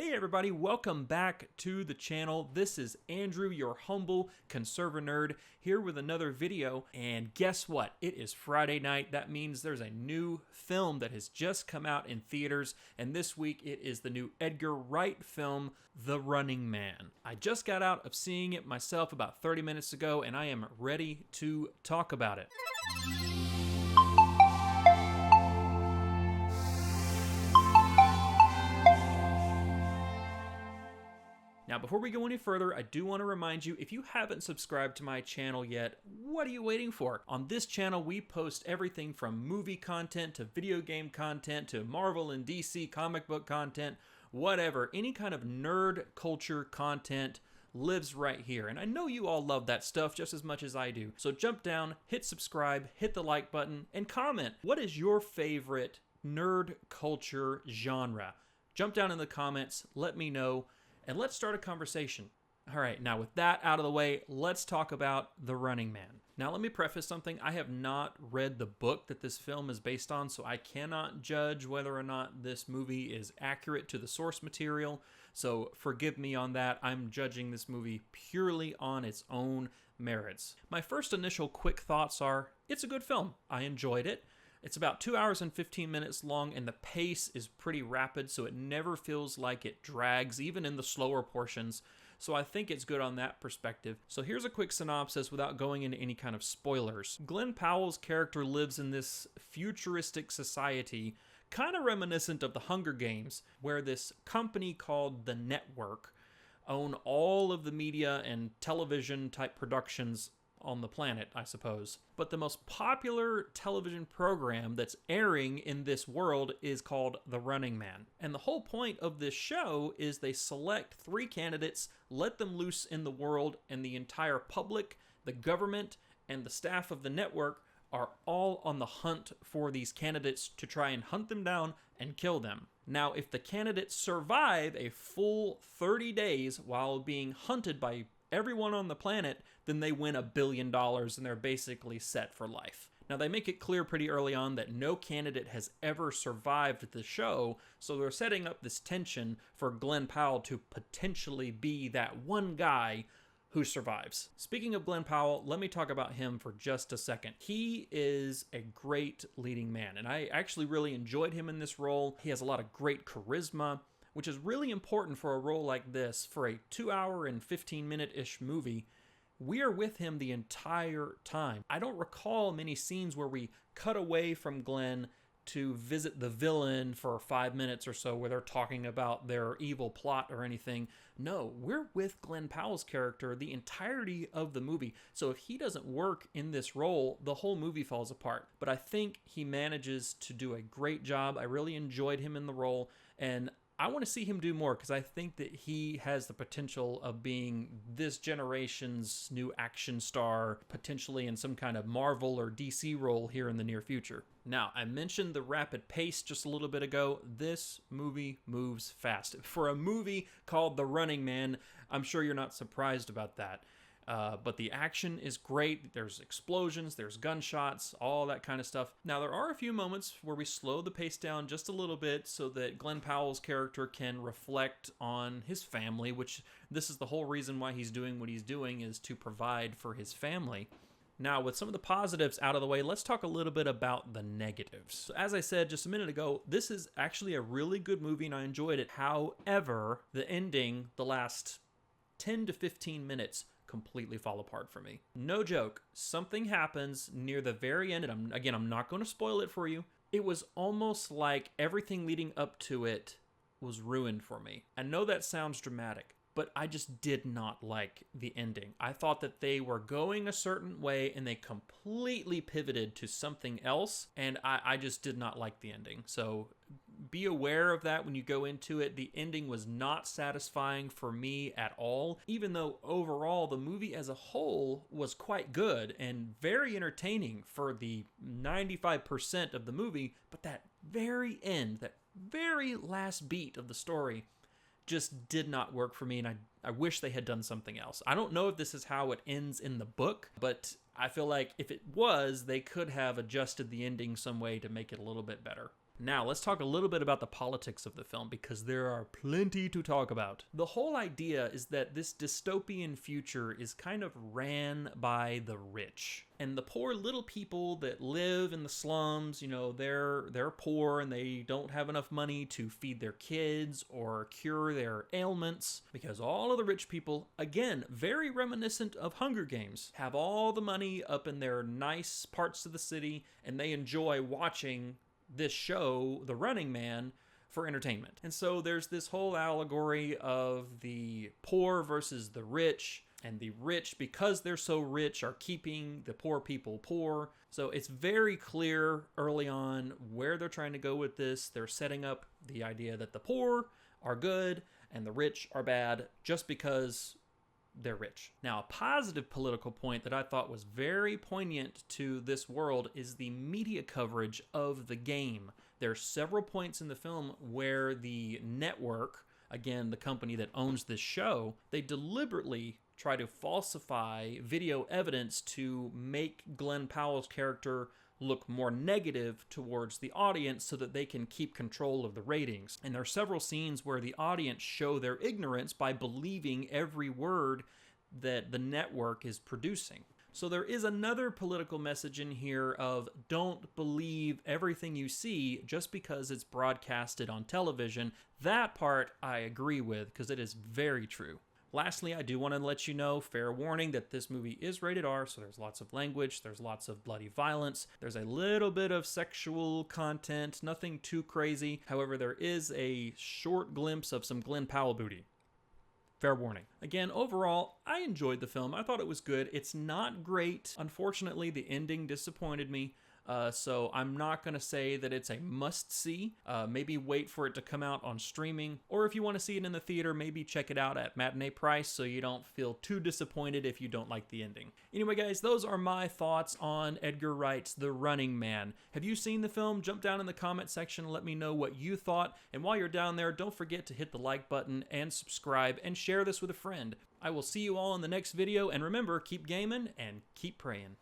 Hey everybody, welcome back to the channel. This is Andrew, your humble conserva nerd, here with another video. And guess what? It is Friday night. That means there's a new film that has just come out in theaters. And this week it is the new Edgar Wright film, The Running Man. I just got out of seeing it myself about 30 minutes ago, and I am ready to talk about it. Now, before we go any further, I do want to remind you, if you haven't subscribed to my channel yet, what are you waiting for? On this channel, we post everything from movie content to video game content to Marvel and DC comic book content, whatever. Any kind of nerd culture content lives right here. And I know you all love that stuff just as much as I do. So jump down, hit subscribe, hit the like button, and comment. What is your favorite nerd culture genre? Jump down in the comments, let me know. And let's start a conversation. All right, now with that out of the way, let's talk about The Running Man. Now let me preface something. I have not read the book that this film is based on, so I cannot judge whether or not this movie is accurate to the source material. So forgive me on that. I'm judging this movie purely on its own merits. My first initial quick thoughts are, it's a good film. I enjoyed it. It's about 2 hours and 15 minutes long, and the pace is pretty rapid, so it never feels like it drags, even in the slower portions. So I think it's good on that perspective. So here's a quick synopsis without going into any kind of spoilers. Glen Powell's character lives in this futuristic society, kind of reminiscent of the Hunger Games, where this company called The Network own all of the media and television type productions on the planet, I suppose. But the most popular television program that's airing in this world is called The Running Man. And the whole point of this show is they select 3 candidates, let them loose in the world, and the entire public, the government, and the staff of the network are all on the hunt for these candidates to try and hunt them down and kill them. Now, if the candidates survive a full 30 days while being hunted by everyone on the planet, then they win $1 billion and they're basically set for life. Now, they make it clear pretty early on that no candidate has ever survived the show, so they're setting up this tension for Glen Powell to potentially be that one guy who survives. Speaking of Glen Powell, let me talk about him for just a second. He is a great leading man, and I actually really enjoyed him in this role. He has a lot of great charisma, which is really important for a role like this. For a 2 hour and 15 minute-ish movie, we are with him the entire time. I don't recall many scenes where we cut away from Glen to visit the villain for 5 minutes or so where they're talking about their evil plot or anything. No, we're with Glen Powell's character the entirety of the movie. So if he doesn't work in this role, the whole movie falls apart. But I think he manages to do a great job. I really enjoyed him in the role, and I want to see him do more because I think that he has the potential of being this generation's new action star, potentially in some kind of Marvel or DC role here in the near future. Now, I mentioned the rapid pace just a little bit ago. This movie moves fast. For a movie called The Running Man, I'm sure you're not surprised about that. But the action is great. There's explosions, there's gunshots, all that kind of stuff. Now, there are a few moments where we slow the pace down just a little bit so that Glen Powell's character can reflect on his family, which this is the whole reason why he's doing what he's doing, is to provide for his family. Now, with some of the positives out of the way, let's talk a little bit about the negatives. So, as I said just a minute ago, this is actually a really good movie and I enjoyed it. However, the ending, the last 10 to 15 minutes, completely fall apart for me. No joke. Something happens near the very end, and I'm not going to spoil it for you. It was almost like everything leading up to it was ruined for me. I know that sounds dramatic, but I just did not like the ending. I thought that they were going a certain way and they completely pivoted to something else, and I just did not like the ending. So be aware of that when you go into it. The ending was not satisfying for me at all, even though overall the movie as a whole was quite good and very entertaining for the 95% of the movie. But that very end, that very last beat of the story just did not work for me, and I wish they had done something else. I don't know if this is how it ends in the book, but I feel like if it was, they could have adjusted the ending some way to make it a little bit better. Now, let's talk a little bit about the politics of the film, because there are plenty to talk about. The whole idea is that this dystopian future is kind of ran by the rich. And the poor little people that live in the slums, you know, they're poor and they don't have enough money to feed their kids or cure their ailments, because all of the rich people, again, very reminiscent of Hunger Games, have all the money up in their nice parts of the city, and they enjoy watching this show, The Running Man, for entertainment. And so there's this whole allegory of the poor versus the rich, and the rich, because they're so rich, are keeping the poor people poor. So it's very clear early on where they're trying to go with this. They're setting up the idea that the poor are good and the rich are bad just because they're rich. Now, a positive political point that I thought was very poignant to this world is the media coverage of the game. There are several points in the film where the network, again, the company that owns this show, they deliberately try to falsify video evidence to make Glenn Powell's character look more negative towards the audience so that they can keep control of the ratings. And there are several scenes where the audience show their ignorance by believing every word that the network is producing. So there is another political message in here of don't believe everything you see just because it's broadcasted on television. That part I agree with, because it is very true. Lastly, I do want to let you know, fair warning, that this movie is rated R, so there's lots of language, there's lots of bloody violence, there's a little bit of sexual content, nothing too crazy. However, there is a short glimpse of some Glenn Powell booty. Fair warning. Again, overall, I enjoyed the film. I thought it was good. It's not great. Unfortunately, the ending disappointed me. So I'm not going to say that it's a must-see. Maybe wait for it to come out on streaming. Or if you want to see it in the theater, maybe check it out at matinee price so you don't feel too disappointed if you don't like the ending. Anyway, guys, those are my thoughts on Edgar Wright's The Running Man. Have you seen the film? Jump down in the comment section and let me know what you thought. And while you're down there, don't forget to hit the like button and subscribe and share this with a friend. I will see you all in the next video. And remember, keep gaming and keep praying.